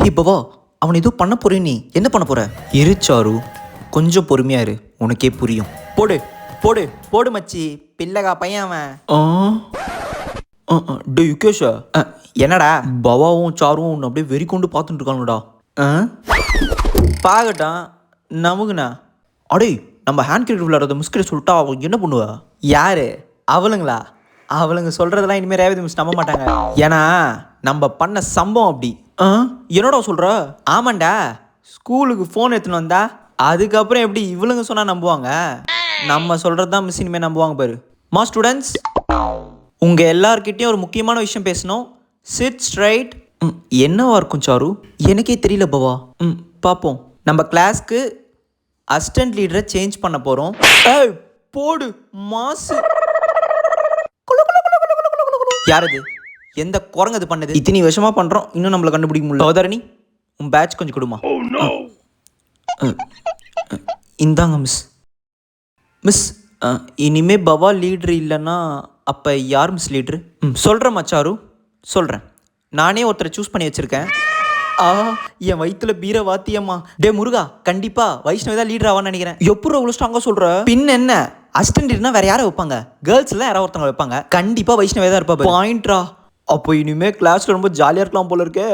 ஹே பவா, அவன் ஏதோ பண்ண போறேன், நீ என்ன பண்ண போற? இரு சாரு, கொஞ்சம் பொறுமையா இரு, உனக்கே புரியும். போடு போடு போடு மச்சி, பிள்ளைகா பையன் அவன். டே யுகேஷா, என்னடா? பவாவும் சாரும் உன்னை அப்படியே வெறி கொண்டு பார்த்துட்டு இருக்காங்கடா. பாகட்டும், நமக்குண்ணா. அடே, நம்ம ஹேண்ட் கிரிக்கெட் விளையாடுறத மிஸ்கிட்ட சொல்லிட்டா அவன் என்ன பண்ணுவா? யாரு அவளுங்களா? அவளுங்க சொல்றதெல்லாம் இனிமேல் ரேவதி மிஸ் நம்ப மாட்டாங்க. ஏன்னா நம்ம பண்ண சம்பவம் அப்படி. என்னடா சொல்ற? ஆமாண்டா, ஸ்கூலுக்கு ஃபோன் எடுத்துன்னு வந்தா அதுக்கப்புறம் எப்படி இவளுங்க சொன்னா நம்புவாங்க? நம்ம சொல்றது தான் மிஸ் இனிமேல் நம்புவாங்க பாரு. ஸ்டூடெண்ட்ஸ், உங்க எல்லார்கிட்டையும் ஒரு முக்கியமான விஷயம் பேசணும். Sit straight. என்னவா இருக்கும் சாரு? எனக்கே தெரியல பவா. பார்ப்போம். நம்ம கிளாஸ்க்கு அசிஸ்டன்ட் லீடரை சேஞ்ச் பண்ண போகிறோம். போடு மாசு. யாரது? எந்த குரங்கது பண்ணது? இத்தனை வருஷமாக பண்ணுறோம், இன்னும் நம்மளை கண்டுபிடிக்க முடியல. சோதரணி, உன் பேட்ச் கொஞ்சம் கொடுமா. இந்தாங்க மிஸ். மிஸ், இனிமே பவா லீட்ரு இல்லைன்னா அப்போ யார் மிஸ் லீட்ரு? சொல்கிறேன் மச்சாரு, சொல்கிறேன். நானே ஒருத்தரை சூஸ் பண்ணி வச்சுருக்கேன். என் வயிற்றுல பீர வாத்தியம்மா. டே முருகா, கண்டிப்பா வைஷ்ணவி தான் லீடர் ஆவான்னு நினைக்கிறேன். எப்படி அவ்வளோ ஸ்ட்ராங்காக சொல்கிற? பின் என்ன, அசிஸ்டன்ட் இருந்தால் வேற யாரை வைப்பாங்க? கேர்ள்ஸ்லாம் யாராவது ஒருத்தவங்க வைப்பாங்க. கண்டிப்பாக வைஷ்ணவி தான் இருப்பா. பாயிண்ட்ரா. அப்போ இனிமேல் கிளாஸில் ரொம்ப ஜாலியாக இருக்கலாம் போல இருக்கே.